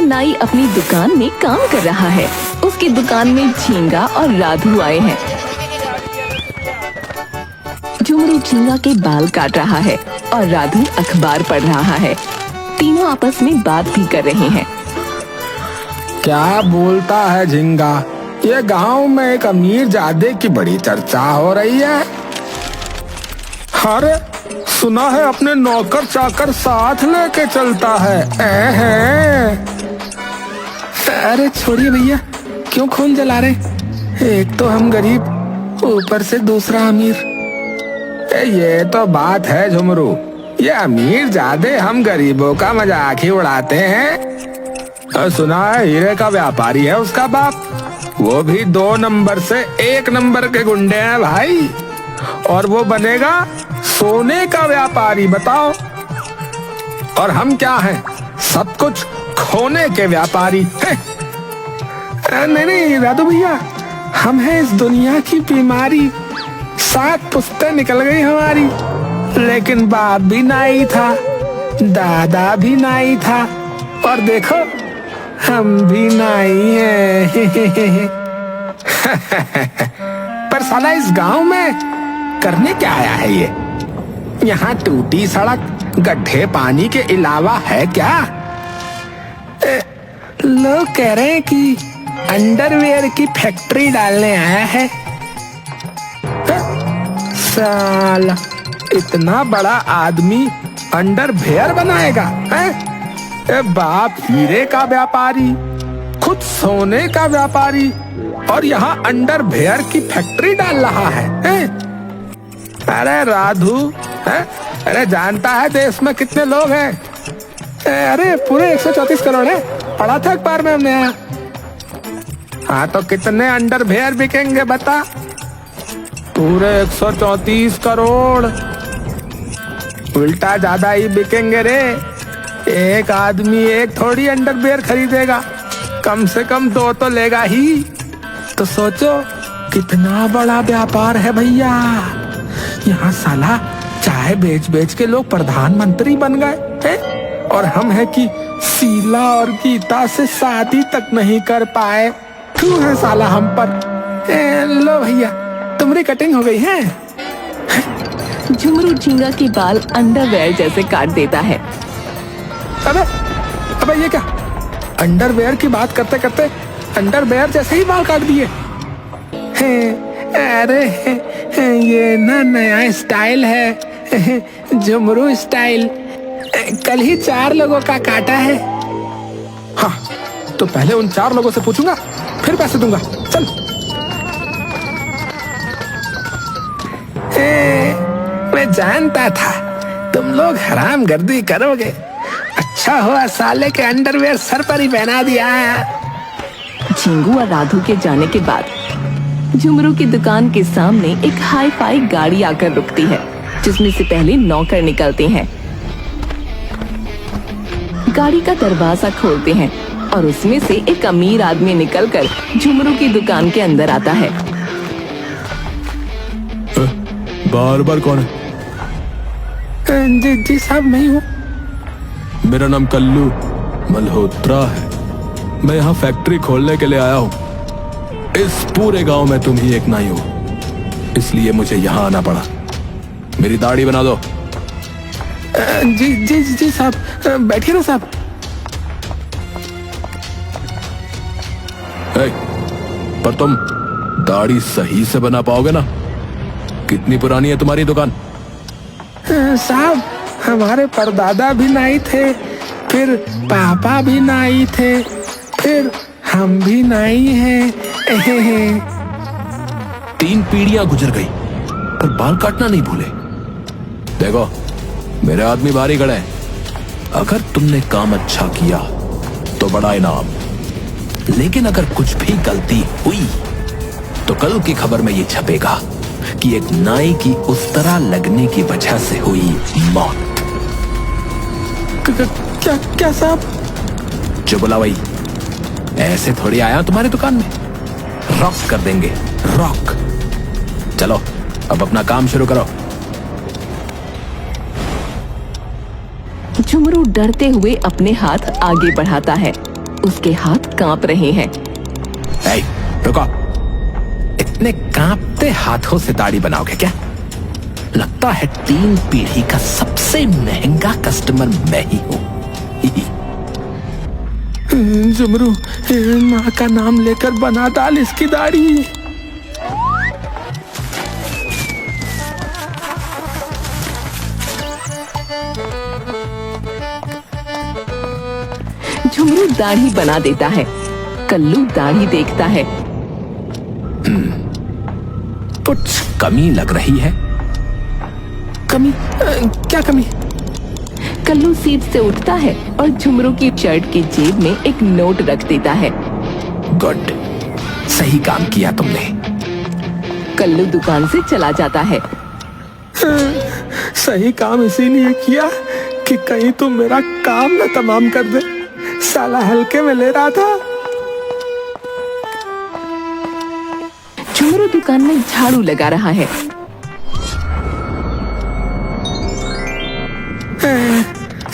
नाई अपनी दुकान में काम कर रहा है। उसकी दुकान में झींगा और राधू आए हैं। झुमरू झींगा के बाल काट रहा है और राधू अखबार पढ़ रहा है। तीनों आपस में बात भी कर रहे हैं। क्या बोलता है झींगा? ये गांव में एक अमीर जादे की बड़ी चर्चा हो रही है। अरे सुना है अपने नौकर चाकर साथ लेके चलता है। अरे छोड़िए भैया, क्यों खून जला रहे? एक तो हम गरीब, ऊपर से दूसरा अमीर। ये तो बात है झुमरू, ये अमीर जादे हम गरीबों का मजाक ही उड़ाते हैं। सुना है हीरे का व्यापारी है उसका बाप, वो भी 2 नंबर से 1 नंबर के गुंडे हैं भाई। और वो बनेगा सोने का व्यापारी, बताओ। और हम क्या हैं? सब कुछ खोने के व्यापारी हैं। नहीं राधू भैया, हम हैं इस दुनिया की बीमारी। 7 पुश्तें निकल गई हमारी, लेकिन बाप भी नाई था, दादा भी नाई था, और देखो हम भी नाई हैं। पर साला इस गांव में करने क्या आया है ये? यहाँ टूटी सड़क, गड्ढे पानी के अलावा है क्या? लोग कह रहे हैं कि अंडरवेयर की फैक्ट्री डालने आया है। साला इतना बड़ा आदमी अंडरवेयर बनाएगा है? बाप हीरे का व्यापारी, खुद सोने का व्यापारी, और यहाँ अंडरवेयर की फैक्ट्री डाल रहा है? अरे राधू, अरे जानता है देश में कितने लोग हैं? अरे पूरे 134 करोड़ है, पढ़ा था अखबार में हमने। हाँ तो कितने अंडरवेयर बिकेंगे बता? पूरे 134 करोड़। उल्टा ज्यादा ही बिकेंगे रे। एक आदमी एक थोड़ी अंडरवेयर खरीदेगा, कम से कम 2 तो लेगा ही। तो सोचो कितना बड़ा व्यापार है भैया। यहाँ साला चाय बेच बेच के लोग प्रधानमंत्री बन गए हैं, और हम है कि शीला और गीता से शादी तक नहीं कर पाए। क्यों है साला हम पर? लो भैया, तुम्हारी कटिंग हो गई है। झुमरू झींगा के बाल अंडरवेयर जैसे काट देता है। अबे ये क्या? अंडरवेयर की बात करते करते अंडरवेयर जैसे ही बाल काट दिए। अरे ये ना नया स्टाइल है, झुमरू स्टाइल। कल ही 4 लोगों का काटा है। हाँ तो पहले उन 4 लोगों से पूछूंगा, फिर पैसे दूंगा। चल। मैं जानता था तुम लोग हरामगर्दी करोगे। अच्छा हुआ साले के अंडरवेयर सर पर ही पहना दिया। झींगू और राधू के जाने के बाद झुमरू की दुकान के सामने एक हाई फाई गाड़ी आकर रुकती है, जिसमें से पहले नौकर निकलते हैं। गाड़ी का दरवाजा खोलते हैं और उसमें से एक अमीर आदमी निकलकर झुमरू की दुकान के अंदर आता है। बार कौन है? जी साहब, मैं हूँ। मेरा नाम कल्लू मल्होत्रा है। मैं यहाँ फैक्ट्री खोलने के लिए आया हूँ। इस पूरे गांव में तुम ही एक नाई हो, इसलिए मुझे यहाँ आना पड़ा। मेरी दाढ़ी बना दो। जी साहब, बैठिए ना साहब। पर तुम दाढ़ी सही से बना पाओगे ना? कितनी पुरानी है तुम्हारी दुकान? साहब, हमारे परदादा भी नाई थे, फिर पापा भी नाई थे, फिर हम भी नाई हैं। 3 पीढ़ियां गुजर गई, पर बाल काटना नहीं भूले। देखो, मेरे आदमी बाहरी खड़े हैं। अगर तुमने काम अच्छा किया तो बड़ा इनाम, लेकिन अगर कुछ भी गलती हुई तो कल की खबर में ये छपेगा कि एक नाई की उस तरह लगने की वजह से हुई मौत। क्या साहब? जो बोला वही। ऐसे थोड़ी आया तुम्हारी दुकान में। रॉक कर देंगे, रॉक। चलो अब अपना काम शुरू करो। झुमरू डरते हुए अपने हाथ आगे बढ़ाता है उसके हाथ कांप रहे हैं। ए, रुको। इतने कांपते हाथों से दाढ़ी बनाओगे क्या? लगता है 3 पीढ़ी का सबसे महंगा कस्टमर मैं ही हूं। झुमरू, माँ का नाम लेकर बना डाल इसकी दाढ़ी। झुमरू दाढ़ी बना देता है। कल्लू दाढ़ी देखता है। कुछ कमी लग रही है। कमी? क्या कमी? कल्लू सीट से उठता है और झुमरू की शर्ट की जेब में एक नोट रख देता है। गुड, सही काम किया तुमने। कल्लू दुकान से चला जाता है। सही काम इसीलिए किया कि कहीं तुम मेरा काम न तमाम कर दे। साला हल्के में ले रहा था। झुमरू दुकान में झाड़ू लगा रहा है।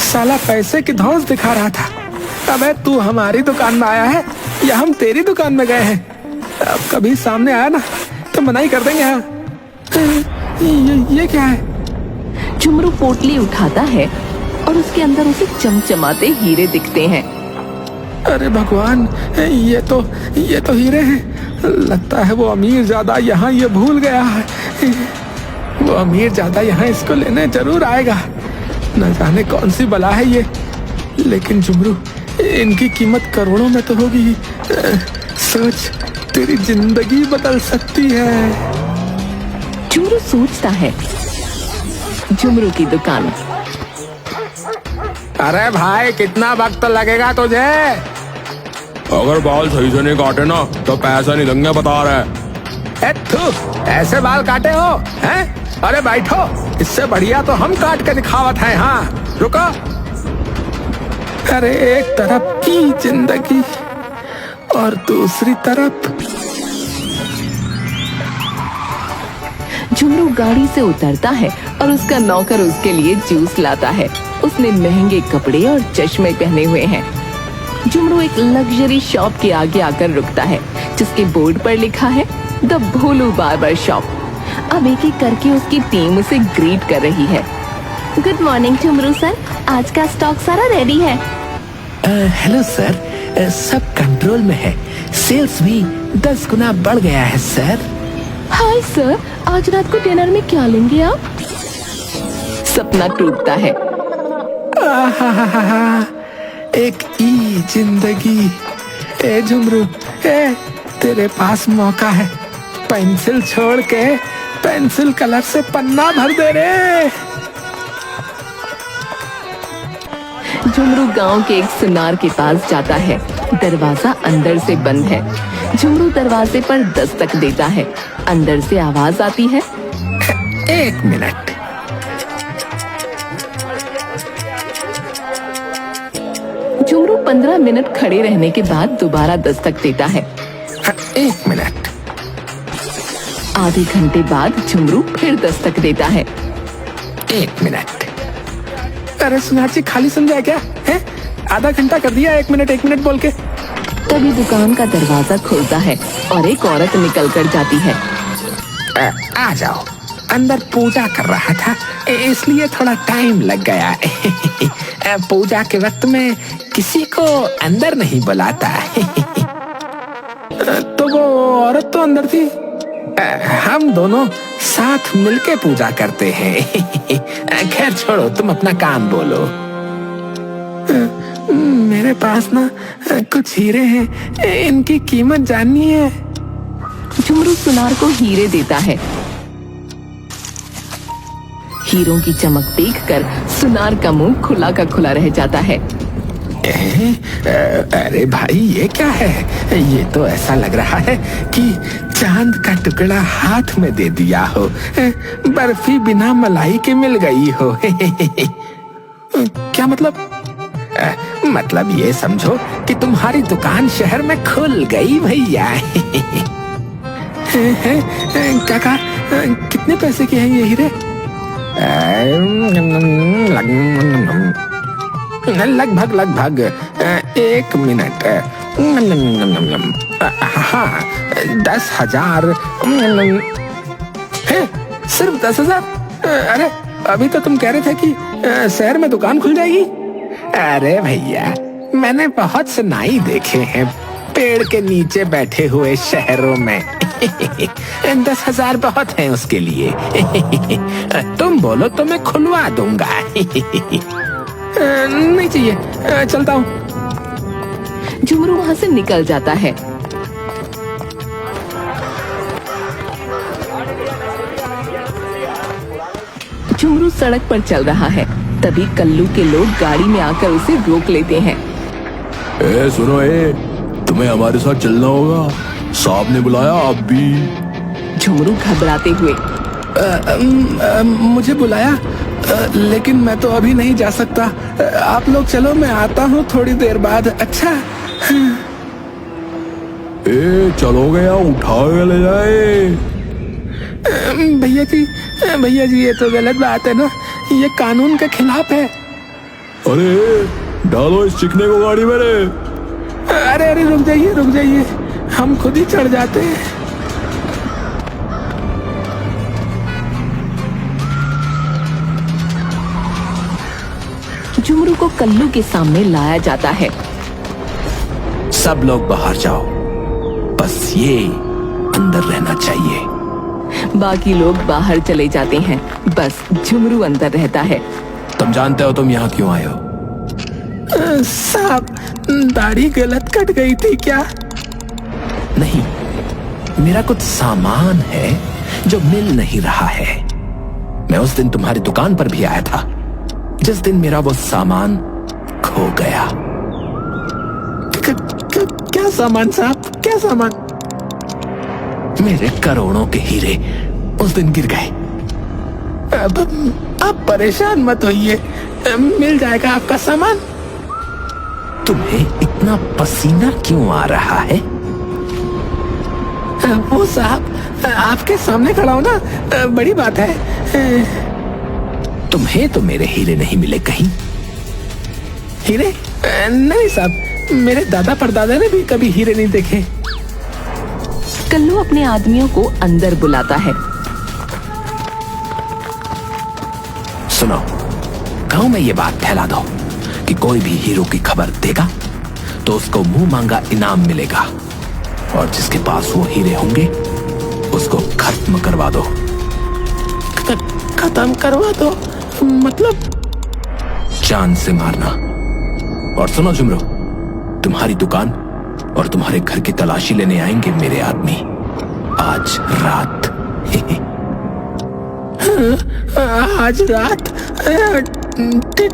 साला पैसे की धौंस दिखा रहा था। अबे तू हमारी दुकान में आया है या हम तेरी दुकान में गए हैं? अब कभी सामने आया ना तो मना ही कर देंगे। हाँ, ये क्या है? झुमरू पोटली उठाता है और उसके अंदर उसे चमचमाते हीरे दिखते हैं। अरे भगवान, ये तो हीरे हैं। लगता है वो अमीर ज्यादा यहाँ ये भूल गया है। वो अमीर ज्यादा यहाँ इसको लेने जरूर आएगा। न जाने कौन सी बला है ये। लेकिन झुमरू, इनकी कीमत करोड़ों में तो होगी ही। सोच, तेरी जिंदगी बदल सकती है। झुमरू सोचता है। झुमरू की दुकान। अरे भाई, कितना वक्त लगेगा तुझे? अगर बाल सही से नहीं काटे ना तो पैसा नहीं देंगे, बता रहे। ऐसे बाल काटे हो हैं? अरे बैठो, इससे बढ़िया तो हम काट के दिखावत हैं। हाँ रुको। अरे एक तरफ की जिंदगी और दूसरी तरफ। झुमरू गाड़ी से उतरता है और उसका नौकर उसके लिए जूस लाता है। उसने महंगे कपड़े और चश्मे पहने हुए हैं। झुमरू एक लग्जरी शॉप के आगे आकर रुकता है जिसके बोर्ड पर लिखा है द भोलू बार्बर शॉप। अब एक एक करके उसकी टीम उसे ग्रीट कर रही है। गुड मॉर्निंग झुमरू सर, आज का स्टॉक सारा रेडी है। हेलो सर, सब कंट्रोल में है। सेल्स भी 10 गुना बढ़ गया है सर। हाय सर, आज रात को डिनर में क्या लेंगे आप? सपना टूटता है। एक ई जिंदगी। ए झुमरू, तेरे पास मौका है। पेंसिल छोड़ के पेंसिल कलर से पन्ना भर दे रे। झुमरू गांव के एक सुनार के पास जाता है। दरवाजा अंदर से बंद है। झुमरू दरवाजे पर दस्तक देता है। अंदर से आवाज आती है, 1 मिनट। झुमरू 15 मिनट खड़े रहने के बाद दोबारा दस्तक देता है। 1 मिनट। आधे घंटे बाद झुमरू फिर दस्तक देता है। 1 मिनट। अरे सुनार जी, खाली समझा क्या है? आधा घंटा कर दिया, 1 मिनट बोल के। तभी दुकान का दरवाजा खुलता है और एक औरत निकल कर जाती है। आ जाओ, अंदर पूजा कर रहा था इसलिए थोड़ा टाइम लग गया। पूजा के वक्त में किसी को अंदर नहीं बुलाता। तो वो औरत तो अंदर थी। हम दोनों साथ मिलके पूजा करते हैं। खैर छोड़ो, तुम अपना काम बोलो। मेरे पास ना कुछ हीरे हैं, इनकी कीमत जाननी है। झुमरू सुनार को हीरे देता है। हीरों की चमक देखकर सुनार का मुंह खुला का खुला रह जाता है। अरे भाई, ये क्या है? ये तो ऐसा लग रहा है कि चांद का टुकड़ा हाथ में दे दिया हो। बर्फी बिना मलाई के मिल गई हो। क्या मतलब? मतलब ये समझो कि तुम्हारी दुकान शहर में खुल गई भैया। काका, कितने पैसे के हैं ये हीरे? लगभग लगभग 1 मिनट। हाँ, 10,000 है, सिर्फ 10,000। अरे अभी तो तुम कह रहे थे कि शहर में दुकान खुल जाएगी। अरे भैया, मैंने बहुत से नाई देखे हैं पेड़ के नीचे बैठे हुए शहरों में। 10,000 बहुत है उसके लिए। तुम बोलो तो मैं खुलवा दूंगा। नहीं चाहिए, चलता हूँ। झुमरू वहां से निकल जाता है। झुमरू सड़क पर चल रहा है, तभी कल्लू के लोग गाड़ी में आकर उसे रोक लेते हैं। सुनो तुम्हें हमारे साथ चलना होगा, साहब ने बुलाया। आप भी। झुमरू घबराते हुए, मुझे बुलाया, लेकिन मैं तो अभी नहीं जा सकता। आप लोग चलो, मैं आता हूँ थोड़ी देर बाद। अच्छा। चलोगे या उठा के ले जाए? भैया जी ये तो गलत बात है ना, ये कानून के खिलाफ है। अरे डालो इस चिकने को गाड़ी में रे। अरे रुक जाइए, हम खुद ही चढ़ जाते हैं। झुमरू को कल्लू के सामने लाया जाता है। सब लोग बाहर जाओ, बस ये अंदर रहना चाहिए। बाकी लोग बाहर चले जाते हैं, बस झुमरू अंदर रहता है। तुम जानते हो तुम यहाँ क्यों आए हो? साहब, दाढ़ी गलत कट गई थी क्या? नहीं, मेरा कुछ सामान है जो मिल नहीं रहा है। मैं उस दिन तुम्हारी दुकान पर भी आया था, जिस दिन मेरा वो सामान खो गया। क्या सामान साहब, क्या सामान? मेरे करोड़ों के हीरे उस दिन गिर गए। आप परेशान मत होइए, मिल जाएगा आपका सामान। तुम्हें इतना पसीना क्यों आ रहा है? वो साहब, आपके सामने खड़ा हो ना, बड़ी बात है। तुम्हें तो मेरे हीरे नहीं मिले कहीं? हीरे? नहीं साहब, मेरे दादा परदादा ने भी कभी हीरे नहीं देखे। कल्लू अपने आदमियों को अंदर बुलाता है। सुनो, गांव में ये बात फैला दो कि कोई भी हीरो की खबर देगा तो उसको मुंह मांगा इनाम मिलेगा, और जिसके पास वो हीरे होंगे उसको खत्म करवा दो। खत्म करवा दो मतलब? जान से मारना। और सुनो झुमरू, तुम्हारी दुकान और तुम्हारे घर की तलाशी लेने आएंगे मेरे आदमी आज रात। आज रात?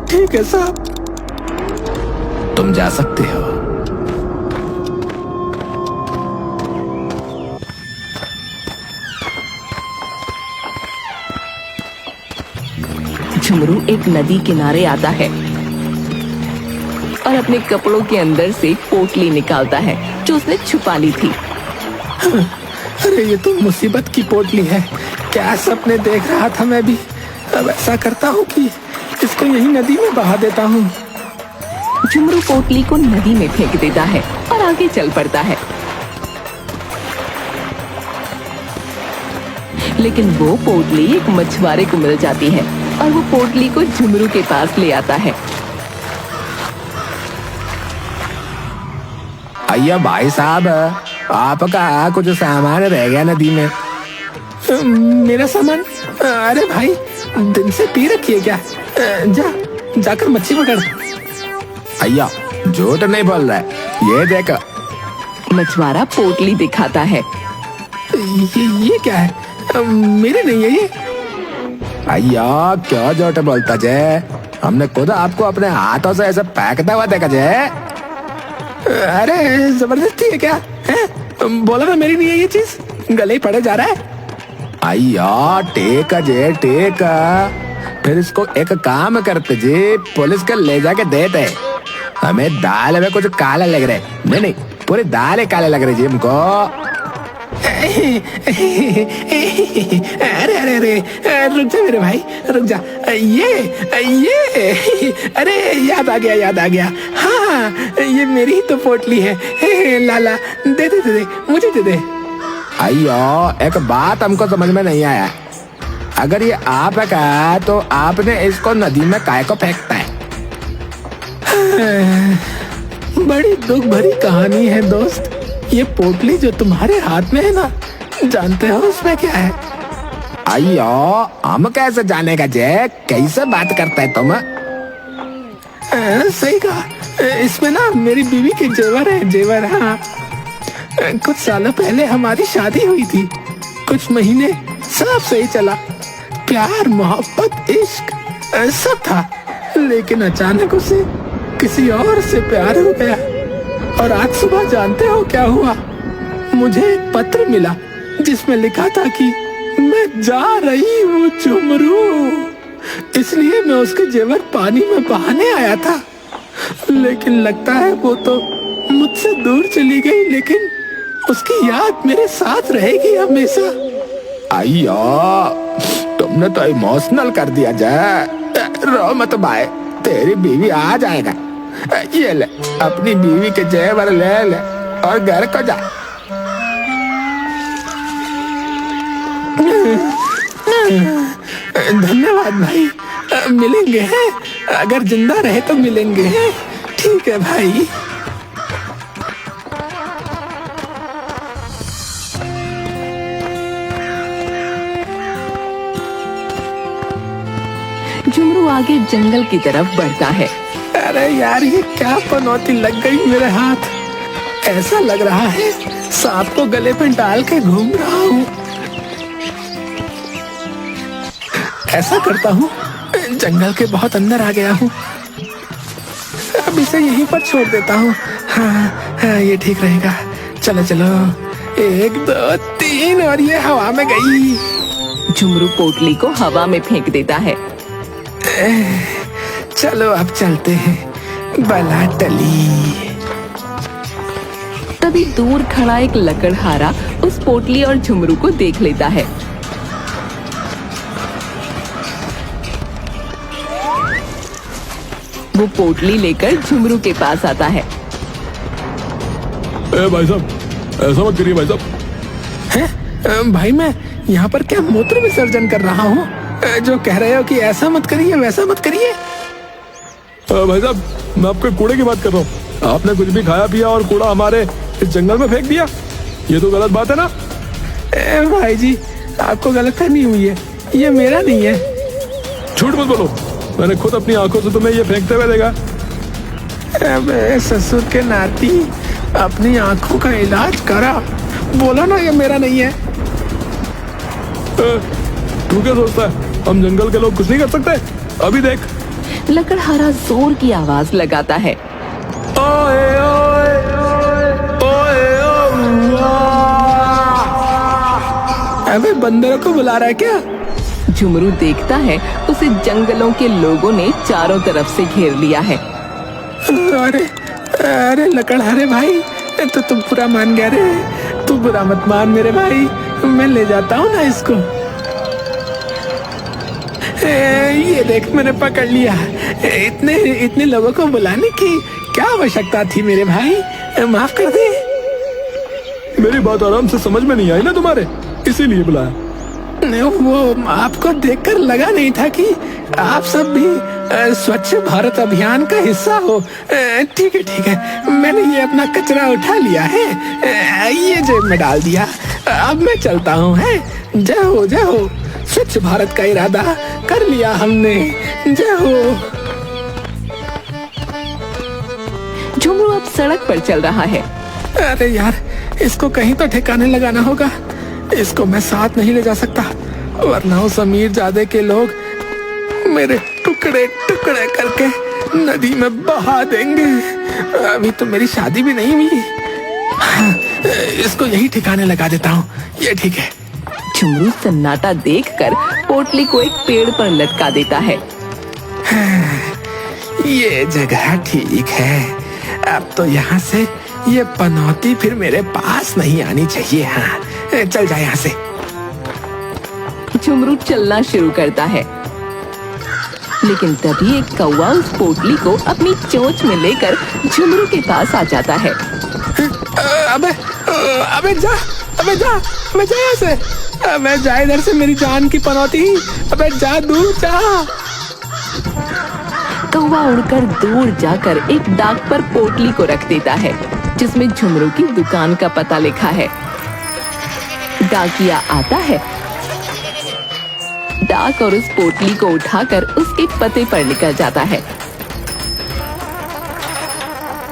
ठीक है साहब। तुम जा सकते हो। झुमरू एक नदी किनारे आता है और अपने कपड़ों के अंदर से पोटली निकालता है जो उसने छुपा ली थी। अरे ये तो मुसीबत की पोटली है, क्या सपने देख रहा था मैं भी। अब ऐसा करता हूँ कि इसको यही नदी में बहा देता हूँ। झुमरू पोटली को नदी में फेंक देता है और आगे चल पड़ता है, लेकिन वो पोटली एक मछुआरे को मिल जाती है और वो पोटली को झुमरू के पास ले आता है। आइए भाई साहब, आपका कुछ सामान रह गया नदी में। मेरा सामान? अरे भाई, दिन से पी रखी है क्या? जाकर मच्छी पकड़। अय्या, झूठ नहीं बोल रहा है, ये देखो। मछुआरा पोटली दिखाता है। ये क्या है? मेरे नहीं है ये। अय्या, क्या झूठ बोलता जे? हमने खुद आपको अपने हाथों से ऐसे फेंकता हुआ देखा जे। अरे जबरदस्ती है क्या? है? बोला ना मेरी नहीं है ये चीज, गले ही पड़े जा रहा है। अय्या, टेक जे टेक। फिर इसको एक काम करते जी, पुलिस के ले जाके देते। हमें दाल में कुछ काला लग रहा है। नहीं, पूरी दाल काले लग रही जी हमको। अरे अरे अरे, रुक जा मेरे भाई, रुक जा। ये अरे याद आ गया। हाँ, ये मेरी ही तो पोटली है। लाला दे दे दे दे, मुझे दे दे। अयो, एक बात हमको समझ में नहीं आया। अगर ये आप का तो आपने इसको नदी में काय को फेंकता है? बड़ी दुख भरी कहानी है दोस्त। ये पोटली जो तुम्हारे हाथ में है ना, जानते हो उसमें क्या है? अयो, हम कैसे जानेगा जय? कैसे बात करता है तुम? सही कहा, इसमें ना मेरी बीवी के जेवर है, जेवर। हाँ, कुछ सालों पहले हमारी शादी हुई थी। कुछ महीने सब सही चला, प्यार मोहब्बत इश्क सब था। लेकिन अचानक उसे किसी और से प्यार हो गया। और आज सुबह जानते हो क्या हुआ? मुझे एक पत्र मिला जिसमें लिखा था कि मैं जा रही हूँ झुमरू। इसलिए मैं उसके जेवर पानी में बहाने आया था। लेकिन लगता है वो तो मुझसे दूर चली गई, लेकिन उसकी याद मेरे साथ रहेगी हमेशा। अयो, तुमने तो इमोशनल कर दिया जा। रो मत भाई, तेरी बीवी आ जाएगा। ये ले, अपनी बीवी के जेवर ले ले और घर को जा। धन्यवाद भाई, मिलेंगे हैं। अगर जिंदा रहे तो मिलेंगे हैं। ठीक है भाई। झुमरू आगे जंगल की तरफ बढ़ता है। अरे यार, ये क्या पनौती लग गई मेरे हाथ। ऐसा लग रहा है सांप को गले में डाल के घूम रहा हूँ। ऐसा करता हूँ, जंगल के बहुत अंदर आ गया हूँ। अब इसे यहीं पर छोड़ देता हूँ। हाँ, ये ठीक रहेगा। चलो चलो, 1 2 3 और ये हवा में गई। झुमरू पोटली को हवा में फेंक देता है। चलो अब चलते हैं, बला टली। तभी दूर खड़ा एक लकड़हारा उस पोटली और झुमरू को देख लेता है। वो पोटली लेकर झुमरू के पास आता है। भाई साहब, ऐसा मत करिए भाई साहब। हैं? भाई, मैं यहाँ पर क्या मूत्र विसर्जन कर रहा हूँ? जो कह रहे हो कि ऐसा मत करिए वैसा मत करिए। भाई साहब, मैं आपके कूड़े की बात कर रहा हूँ। आपने कुछ भी खाया पिया और कूड़ा हमारे इस जंगल में फेंक दिया। ये तो गलत बात है ना? भाई जी, आपको गलतफहमी हुई है, ये मेरा नहीं है। झूठ मत बोलो, मैंने खुद अपनी आंखों से तुम्हें ये फेंकते हुए देखा। अबे ससुर के नाती, अपनी आंखों का इलाज करा। बोला ना ये मेरा नहीं है। तू क्या सोचता है हम जंगल के लोग कुछ नहीं कर सकते? अभी देख। लकड़हारा जोर की आवाज लगाता है। ओए ओए ओए अबे बंदरों को बुला रहा है क्या? झुमरू देखता है उसे जंगलों के लोगों ने चारों तरफ से घेर लिया है। अरे अरे लकड़हारे भाई, तो तुम बुरा मान गया रे। तू बुरा मत मान मेरे भाई, मैं ले जाता हूँ ना इसको। ये देख, मैंने पकड़ लिया। इतने लोगों को बुलाने की क्या आवश्यकता थी मेरे भाई? माफ कर दे। मेरी बात आराम से समझ में नहीं आई ना तुम्हारे, इसीलिए बुलाया। वो आपको देखकर लगा नहीं था कि आप सब भी स्वच्छ भारत अभियान का हिस्सा हो। ठीक है, मैंने ये अपना कचरा उठा लिया है, ये जेब में डाल दिया। अब मैं चलता हूँ। है, जय हो। स्वच्छ भारत का इरादा कर लिया हमने। जय हो। झुमरू अब सड़क पर चल रहा है। अरे यार, इसको कहीं तो ठिकाने लगाना होगा। इसको मैं साथ नहीं ले जा सकता, वरना उस अमीर जादे के लोग मेरे टुकड़े टुकड़े करके नदी में बहा देंगे। अभी तो मेरी शादी भी नहीं हुई। हाँ, इसको यही ठिकाने लगा देता हूँ, ये ठीक है। झुमरू सन्नाटा देखकर पोटली को एक पेड़ पर लटका देता है। ये जगह ठीक है। अब तो यहाँ से ये पनौती फिर मेरे पास नहीं आनी चाहिए। हाँ, चल जा यहाँ से। झुमरू चलना शुरू करता है, लेकिन तभी एक कौवा उस पोटली को अपनी चोंच में लेकर झुमरू के पास आ जाता है। अबे अबे जा, अबे जा, अबे जा यहाँ से, अबे जा इधर से मेरी जान की पनौती, अबे जा, दूर जा। कौवा उड़कर दूर जाकर एक डाक पर पोटली को रख देता है, जिसमें झुमरू की दुकान का पता लिखा है। डाकिया आता है, डाक और उस पोटली को उठाकर उसके पते पर निकल जाता है।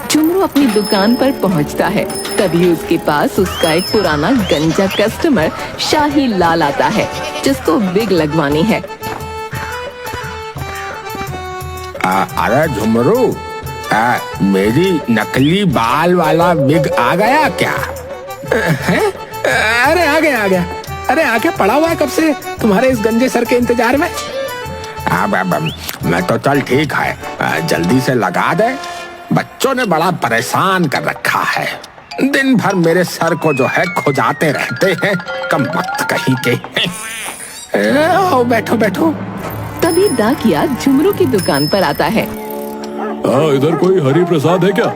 झुमरू अपनी दुकान पर पहुंचता है, तभी उसके पास उसका एक पुराना गंजा कस्टमर शाही लाल आता है, जिसको विग लगवानी है। अरे झुमरू, मेरी नकली बाल वाला विग आ गया क्या? है? अरे आ गया, अरे आके पड़ा हुआ है कब से तुम्हारे इस गंजे सर के इंतजार में। मैं तो चल ठीक है, जल्दी से लगा दे, बच्चों ने बड़ा परेशान कर रखा है, दिन भर मेरे सर को जो है खुजाते रहते हैं, कम वक्त कहीं के। आओ बैठो बैठो। तभी डाकिया झुमरू की दुकान पर आता है। इधर कोई हरि प्रसाद है क्या?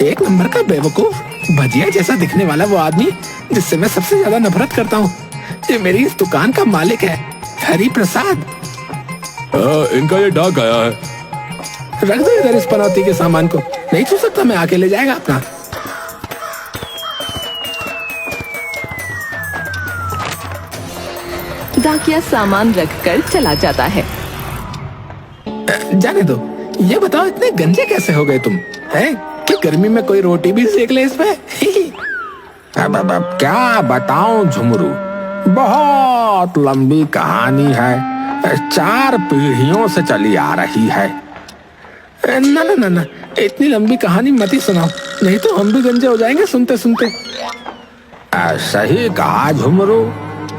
एक नंबर का बेवकूफ, भजिया जैसा दिखने वाला वो आदमी जिससे मैं सबसे ज्यादा नफरत करता हूँ, ये मेरी इस दुकान का मालिक है, हरि प्रसाद। इनका ये डाक आया है। रख दो इधर इस पनौती के सामान को, नहीं छू सकता मैं, आके ले जाएगा अपना। डाकिया सामान रखकर चला जाता है। जाने दो, ये बताओ इतने गंजे कैसे हो गए तुम, हैं? कि गर्मी में कोई रोटी भी सेक ले इसमें। अब क्या बताऊं झुमरू, बहुत लंबी कहानी है, 4 पीढ़ियों से चली आ रही है। ना ना ना ना, इतनी लंबी कहानी मत ही सुनाओ, नहीं तो हम भी गंजे हो जाएंगे सुनते सुनते। सही कहा झुमरू,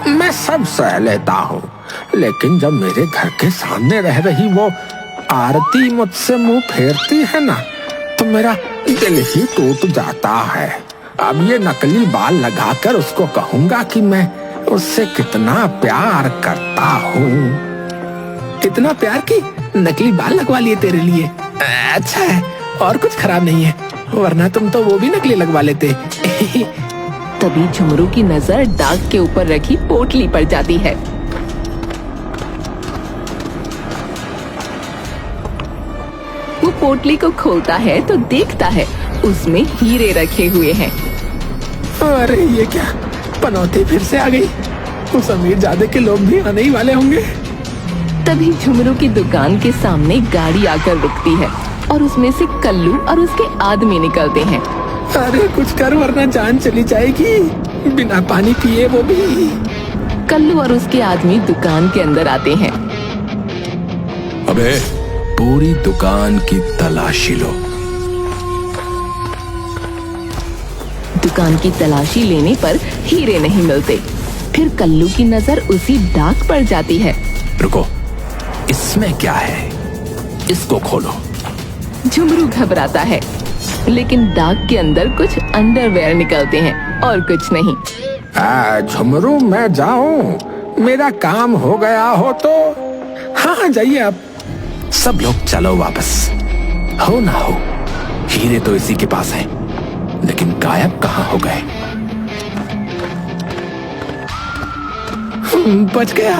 मैं सब सह लेता हूँ, लेकिन जब मेरे घर के सामने रह रही वो आरती मुझसे मुंह फेरती है ना, तो मेरा दिल ही टूट जाता है। अब ये नकली बाल लगाकर उसको कहूंगा कि मैं उससे कितना प्यार करता हूँ। इतना प्यार कि नकली बाल लगवा लिए तेरे लिए। अच्छा है, और कुछ खराब नहीं है, वरना तुम तो वो भी नकली लगवा लेते। तभी झुमरू की नजर डाक के ऊपर रखी पोटली पर जाती है। वो पोटली को खोलता है तो देखता है उसमें हीरे रखे हुए हैं। अरे ये क्या, पनौती फिर से आ गई, उस अमीर जादे के लोग भी आने ही वाले होंगे। तभी झुमरू की दुकान के सामने गाड़ी आकर रुकती है और उसमें से कल्लू और उसके आदमी निकलते हैं। अरे कुछ कर, वरना जान चली जाएगी, बिना पानी पिए वो भी। कल्लू और उसके आदमी दुकान के अंदर आते हैं। अबे पूरी दुकान की तलाशी लो। दुकान की तलाशी लेने पर हीरे नहीं मिलते। फिर कल्लू की नजर उसी डाक पर जाती है। रुको, इसमें क्या है, इसको खोलो। झुमरू घबराता है, लेकिन डाक के अंदर कुछ अंडरवेयर निकलते हैं और कुछ नहीं। झुमरू मैं जाऊं, मेरा काम हो गया हो तो? हाँ जाइए आप। सब लोग चलो वापस, हो ना हो हीरे तो इसी के पास हैं, लेकिन गायब कहाँ हो गए? बच गया।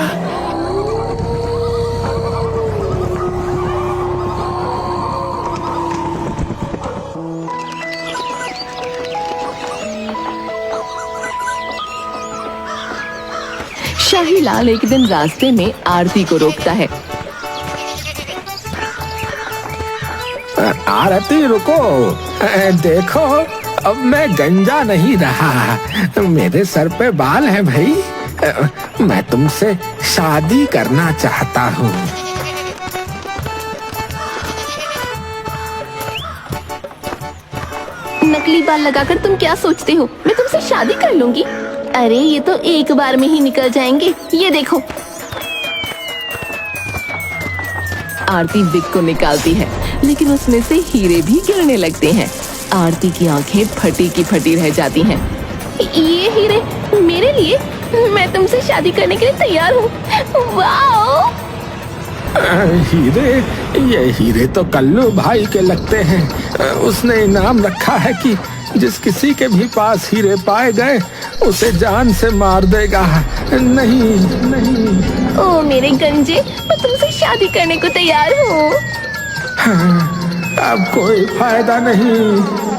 शाही लाल एक दिन रास्ते में आरती को रोकता है। आरती रुको, देखो अब मैं गंजा नहीं रहा, मेरे सर पे बाल हैं भाई, मैं तुमसे शादी करना चाहता हूँ। नकली बाल लगाकर तुम क्या सोचते हो मैं तुमसे शादी कर लूंगी? अरे ये तो एक बार में ही निकल जाएंगे, ये देखो। आरती विग को निकालती है, लेकिन उसमें से हीरे भी गिरने लगते हैं। आरती की आंखें फटी की फटी रह जाती हैं। ये हीरे मेरे लिए, मैं तुमसे शादी करने के लिए तैयार हूँ। वाओ! हीरे, ये हीरे तो कल्लू भाई के लगते हैं। उसने इनाम रखा है कि जिस किसी के भी पास हीरे पाए गए उसे जान से मार देगा। नहीं नहीं, ओ मेरे गंजे, मैं तुमसे शादी करने को तैयार हूँ। अब कोई फायदा नहीं।